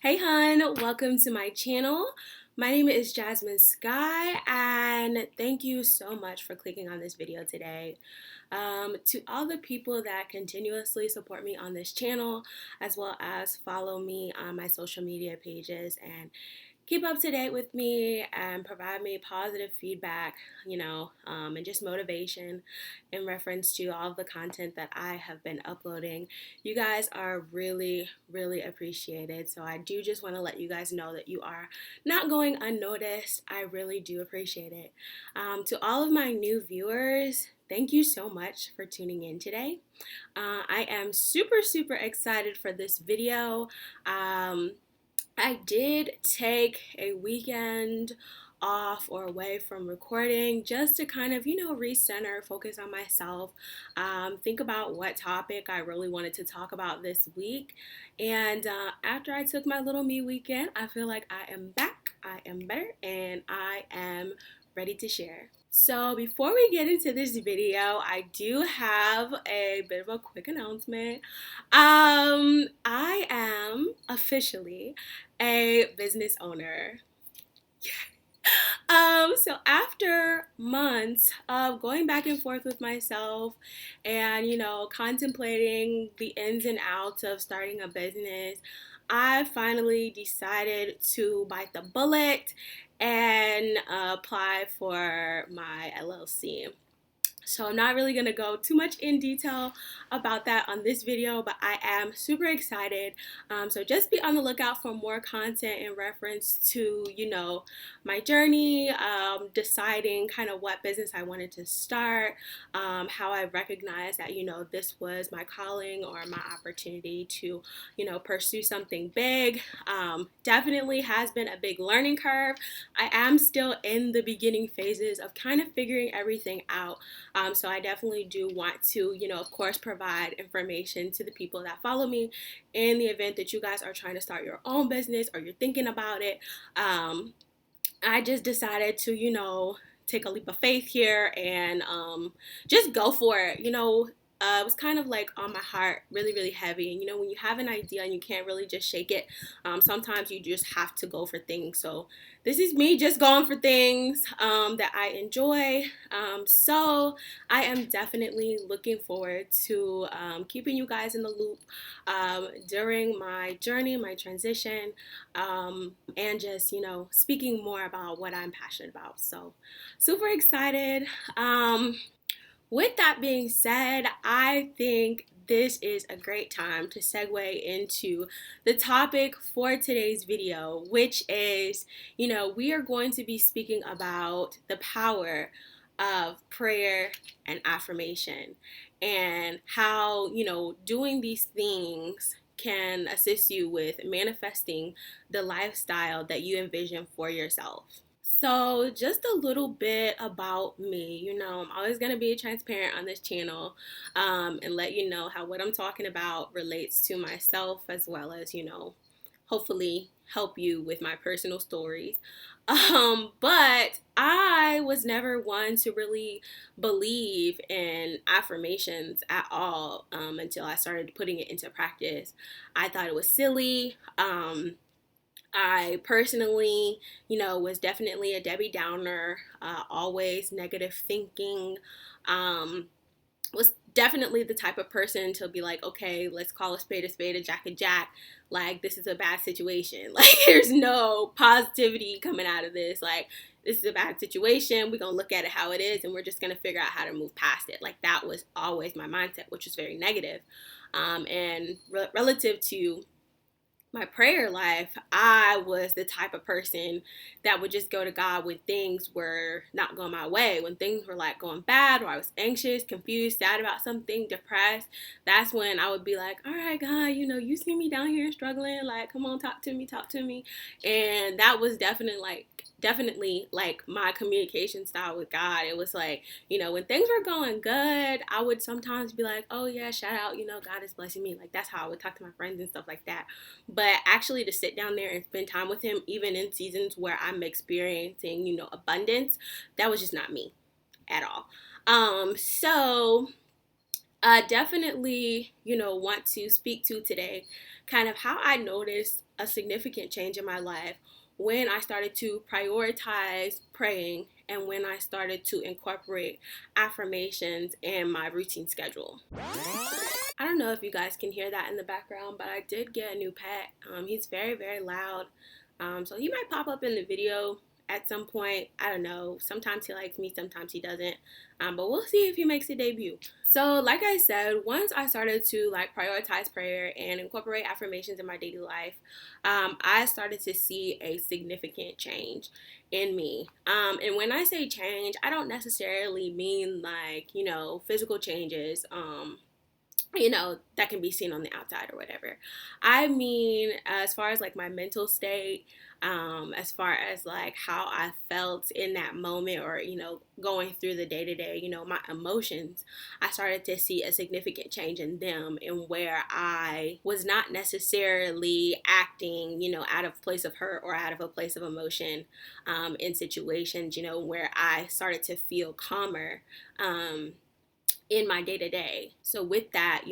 Hey hun, welcome to my channel. My name is Jasmin Skky, and thank you so much for clicking on this video today. To all the people that continuously support me on this channel, as well as follow me on my social media pages and keep up to date with me and provide me positive feedback, and just motivation in reference to all of the content that I have been uploading. You guys are really, really appreciated. So I do just want to let you guys know that you are not going unnoticed. I really do appreciate it. To all of my new viewers, thank you so much for tuning in today. I am super, super excited for this video. I did take a weekend off or away from recording just to kind of, recenter, focus on myself, think about what topic I really wanted to talk about this week. And after I took my little me weekend, I feel like I am back, I am better, and I am ready to share. So before we get into this video, I do have a bit of a quick announcement. I am officially a business owner. So after months of going back and forth with myself and, contemplating the ins and outs of starting a business, I finally decided to bite the bullet and apply for my LLC. So I'm not really going to go too much in detail about that on this video, but I am super excited. So just be on the lookout for more content in reference to, my journey, deciding kind of what business I wanted to start, how I recognized that, this was my calling or my opportunity to, pursue something big. Definitely has been a big learning curve. I am still in the beginning phases of kind of figuring everything out. So I definitely do want to, of course, provide information to the people that follow me in the event that you guys are trying to start your own business or you're thinking about it. I just decided to, take a leap of faith here and just go for it. It was kind of like on my heart, really, really heavy. And when you have an idea and you can't really just shake it, sometimes you just have to go for things. So this is me just going for things that I enjoy. So I am definitely looking forward to keeping you guys in the loop during my journey, my transition, and just, speaking more about what I'm passionate about. So super excited. With that being said, I think this is a great time to segue into the topic for today's video, which is, we are going to be speaking about the power of prayer and affirmation and how, doing these things can assist you with manifesting the lifestyle that you envision for yourself. So, just a little bit about me. I'm always going to be transparent on this channel and let you know how what I'm talking about relates to myself, as well as, hopefully help you with my personal stories. But I was never one to really believe in affirmations at all until I started putting it into practice. I thought it was silly. I personally, was definitely a Debbie Downer, always negative thinking, was definitely the type of person to be like, okay, let's call a spade, a jack a jack. Like, this is a bad situation. Like, there's no positivity coming out of this. Like, this is a bad situation. We're going to look at it how it is, and we're just going to figure out how to move past it. Like, that was always my mindset, which was very negative. And relative to my prayer life, I was the type of person that would just go to God when things were not going my way, when things were like going bad, or I was anxious, confused, sad about something, depressed. That's when I would be like, all right, God, you see me down here struggling, like, come on, talk to me. And that was definitely like my communication style with God. It was like, when things were going good, I would sometimes be like, oh yeah, shout out, God is blessing me. Like, that's how I would talk to my friends and stuff like that. But actually to sit down there and spend time with him, even in seasons where I'm experiencing, abundance, that was just not me at all. So I definitely, want to speak to today kind of how I noticed a significant change in my life when I started to prioritize praying and when I started to incorporate affirmations in my routine schedule. I don't know if you guys can hear that in the background, but I did get a new pet. He's very, very loud. So he might pop up in the video at some point. I don't know. Sometimes he likes me, sometimes he doesn't. But we'll see if he makes a debut. So, like I said, once I started to prioritize prayer and incorporate affirmations in my daily life, I started to see a significant change in me. And when I say change, I don't necessarily mean physical changes. That can be seen on the outside or whatever. I mean, as far as my mental state, as far as how I felt in that moment, or going through the day to day, my emotions, I started to see a significant change in them, and where I was not necessarily acting, out of place of hurt or out of a place of emotion, in situations, where I started to feel calmer. In my day to day. So, with that,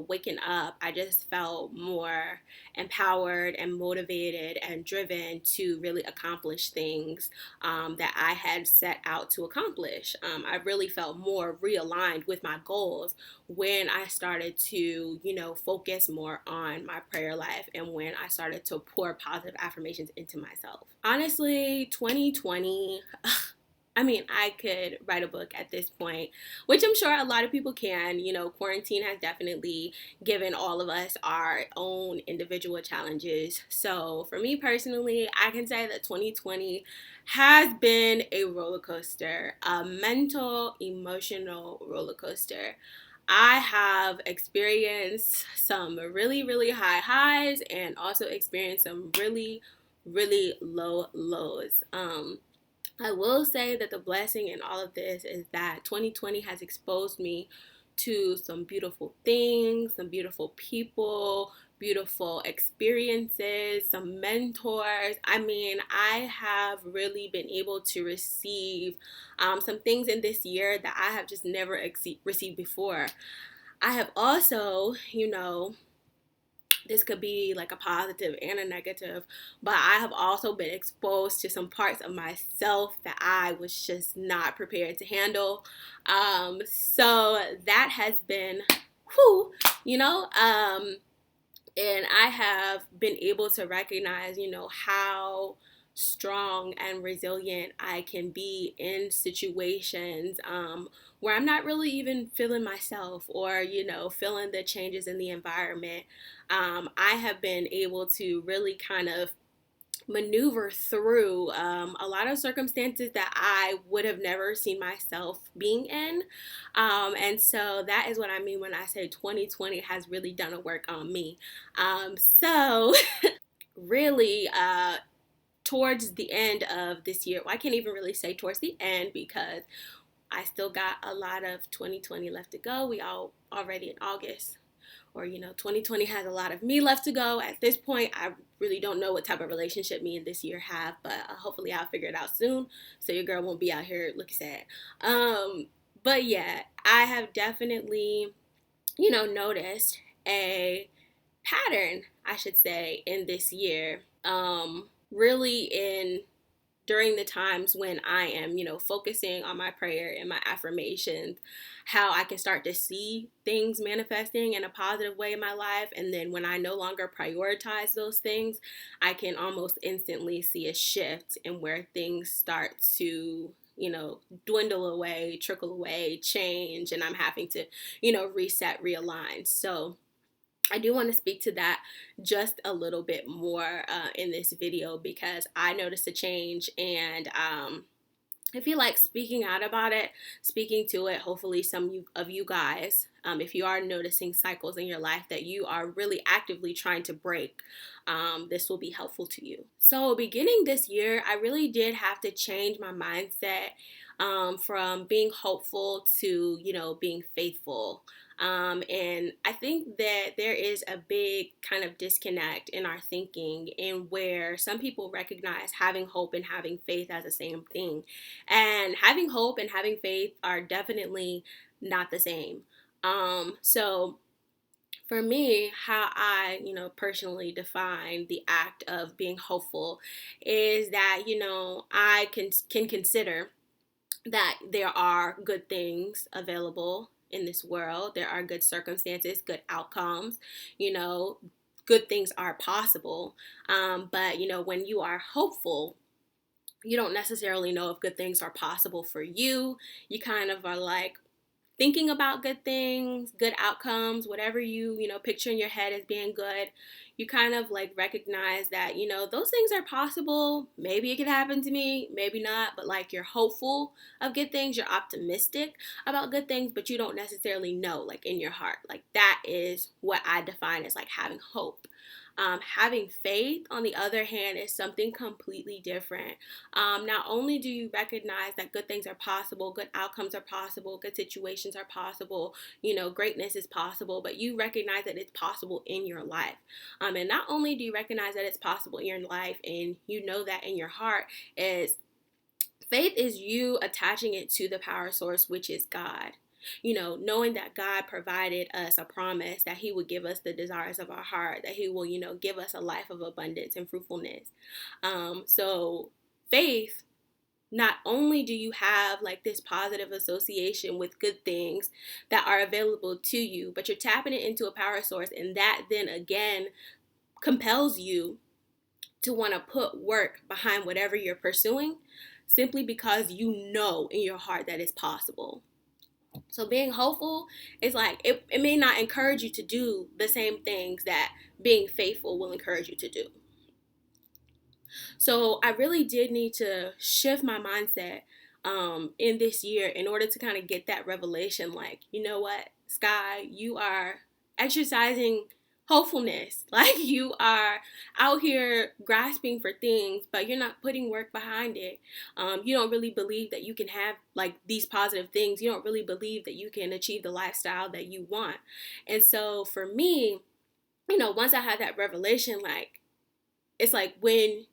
waking up, I just felt more empowered and motivated and driven to really accomplish things that I had set out to accomplish. I really felt more realigned with my goals when I started to, focus more on my prayer life and when I started to pour positive affirmations into myself. Honestly, 2020. I mean, I could write a book at this point, which I'm sure a lot of people can. Quarantine has definitely given all of us our own individual challenges. So, for me personally, I can say that 2020 has been a roller coaster, a mental, emotional roller coaster. I have experienced some really, really high highs and also experienced some really, really low lows. I will say that the blessing in all of this is that 2020 has exposed me to some beautiful things, some beautiful people, beautiful experiences, some mentors. I mean, I have really been able to receive some things in this year that I have just never received before. I have also, this could be a positive and a negative, but I have also been exposed to some parts of myself that I was just not prepared to handle. So that has been, whew, and I have been able to recognize, how strong and resilient I can be in situations where I'm not really even feeling myself, or, feeling the changes in the environment. I have been able to really kind of maneuver through a lot of circumstances that I would have never seen myself being in. And so that is what I mean when I say 2020 has really done a work on me. So really, towards the end of this year, well, I can't even really say towards the end because I still got a lot of 2020 left to go. We all already in August, or 2020 has a lot of me left to go. At this point, I really don't know what type of relationship me and this year have, but hopefully I'll figure it out soon, so your girl won't be out here looking sad. But yeah, I have definitely noticed a pattern, I should say, in this year. Really in during the times when I am, focusing on my prayer and my affirmations, how I can start to see things manifesting in a positive way in my life. And then when I no longer prioritize those things, I can almost instantly see a shift in where things start to, dwindle away, trickle away, change, and I'm having to, reset, realign. So I do want to speak to that just a little bit more in this video, because I noticed a change, and I feel like speaking out about it, speaking to it, hopefully some of you guys, if you are noticing cycles in your life that you are really actively trying to break, this will be helpful to you. So beginning this year, I really did have to change my mindset from being hopeful to, being faithful. And I think that there is a big kind of disconnect in our thinking, in where some people recognize having hope and having faith as the same thing. And having hope and having faith are definitely not the same. So for me, how I, personally define the act of being hopeful is that, I can consider that there are good things available in this world. There are good circumstances, good outcomes, you know, good things are possible. But, when you are hopeful, you don't necessarily know if good things are possible for you. You kind of are like, thinking about good things, good outcomes, whatever you picture in your head as being good, you kind of like recognize that, those things are possible. Maybe it could happen to me, maybe not, but like you're hopeful of good things, you're optimistic about good things, but you don't necessarily know, like in your heart. Like that is what I define as like having hope. Having faith, on the other hand, is something completely different. Not only do you recognize that good things are possible, good outcomes are possible, good situations are possible, greatness is possible, but you recognize that it's possible in your life. And not only do you recognize that it's possible in your life, and you know that in your heart, is faith is you attaching it to the power source, which is God. Knowing that God provided us a promise that He would give us the desires of our heart, that He will, give us a life of abundance and fruitfulness. So faith, not only do you have like this positive association with good things that are available to you, but you're tapping it into a power source, and that then again compels you to want to put work behind whatever you're pursuing, simply because you know in your heart that it's possible. So being hopeful is like, it may not encourage you to do the same things that being faithful will encourage you to do. So I really did need to shift my mindset in this year in order to kind of get that revelation. Like, you know what, Skky, you are exercising hopefulness. Like you are out here grasping for things, but you're not putting work behind it. You don't really believe that you can have like these positive things. You don't really believe that you can achieve the lifestyle that you want. And so for me, once I had that revelation, like it's like when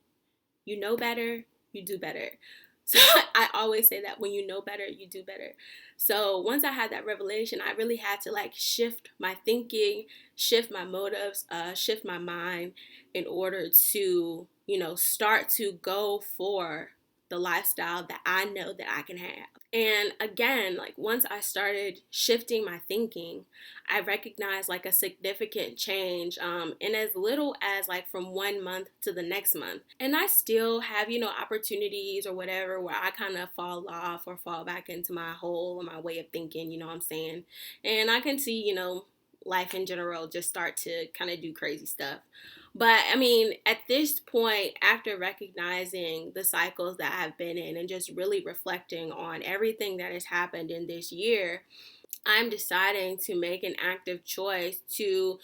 you know better, you do better. So I always say that when you know better, you do better. So once I had that revelation, I really had to like shift my thinking, shift my motives, shift my mind in order to, start to go for the lifestyle that I know that I can have. And again, like once I started shifting my thinking, I recognized like a significant change in as little as like from 1 month to the next month. And I still have, opportunities or whatever where I kind of fall off or fall back into my hole or my way of thinking, you know what I'm saying? And I can see, life in general just start to kind of do crazy stuff. But I mean, at this point, after recognizing the cycles that I've been in and just really reflecting on everything that has happened in this year, I'm deciding to make an active choice to,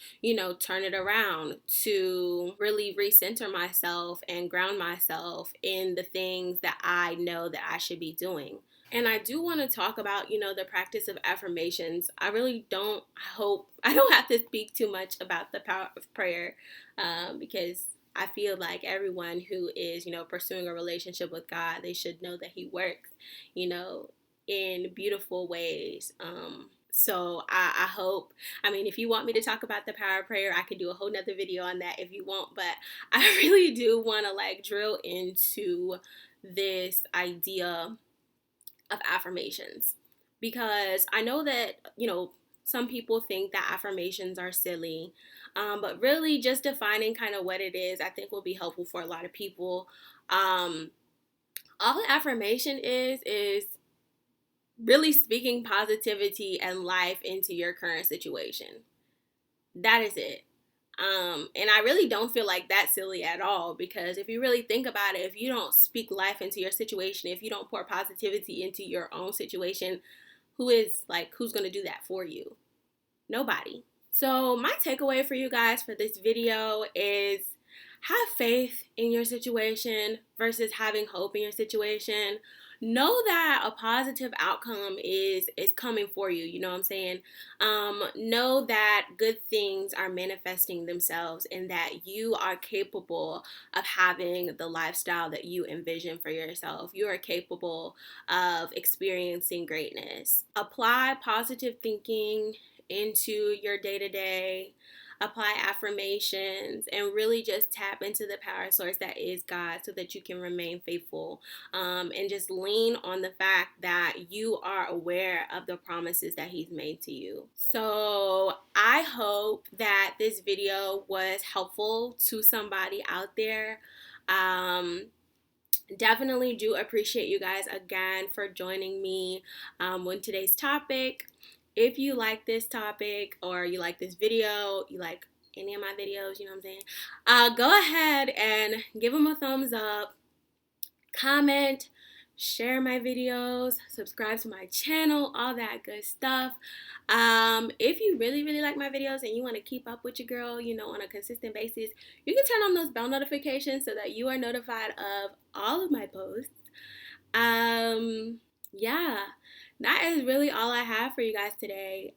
turn it around, to really recenter myself and ground myself in the things that I know that I should be doing. And I do want to talk about, the practice of affirmations. I really don't hope, I don't have to speak too much about the power of prayer because I feel like everyone who is, pursuing a relationship with God, they should know that He works, in beautiful ways. So I hope, I mean, if you want me to talk about the power of prayer, I could do a whole nother video on that if you want, but I really do want to like drill into this idea of affirmations, because I know that, some people think that affirmations are silly, but really just defining kind of what it is, I think will be helpful for a lot of people. All an affirmation is really speaking positivity and life into your current situation. That is it. And I really don't feel like that's silly at all, because if you really think about it, if you don't speak life into your situation, if you don't pour positivity into your own situation, who's going to do that for you? Nobody. So my takeaway for you guys for this video is have faith in your situation versus having hope in your situation. Know that a positive outcome is coming for you. You know what I'm saying? Know that good things are manifesting themselves, and that you are capable of having the lifestyle that you envision for yourself. You are capable of experiencing greatness. Apply positive thinking into your day-to-day, apply affirmations, and really just tap into the power source that is God so that you can remain faithful, and just lean on the fact that you are aware of the promises that He's made to you. So I hope that this video was helpful to somebody out there. Definitely do appreciate you guys again for joining me on today's topic. If you like this topic or you like this video, you like any of my videos, you know what I'm saying, go ahead and give them a thumbs up, comment, share my videos, subscribe to my channel, all that good stuff. If you really like my videos and you want to keep up with your girl, on a consistent basis, you can turn on those bell notifications so that you are notified of all of my posts. Yeah, that is really all I have for you guys today.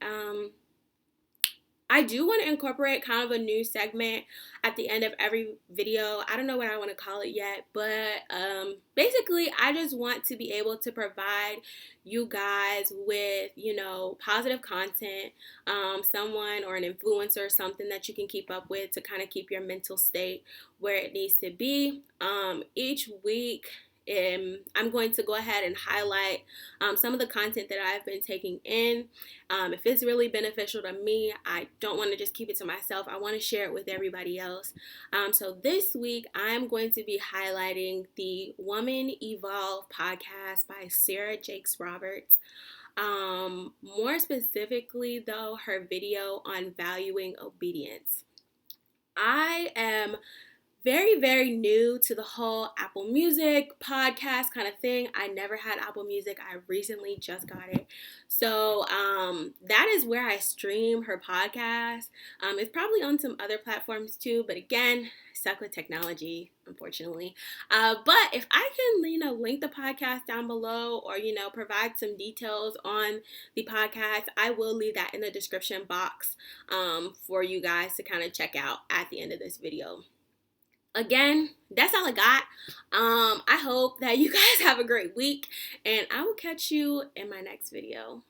I do want to incorporate kind of a new segment at the end of every video. I don't know what I want to call it yet, but basically I just want to be able to provide you guys with, positive content, someone or an influencer or something that you can keep up with to kind of keep your mental state where it needs to be. Each week, I'm going to go ahead and highlight some of the content that I've been taking in. If it's really beneficial to me, I don't want to just keep it to myself. I want to share it with everybody else. So this week, I'm going to be highlighting the Woman Evolve podcast by Sarah Jakes Roberts. More specifically, though, her video on valuing obedience. I am very new to the whole Apple Music podcast kind of thing. I never had Apple Music. I recently just got it. So that is where I stream her podcast. It's probably on some other platforms too, but again, stuck with technology, unfortunately. But if I can, link the podcast down below or, provide some details on the podcast, I will leave that in the description box for you guys to kind of check out at the end of this video. Again, that's all I got. I hope that you guys have a great week, and I will catch you in my next video.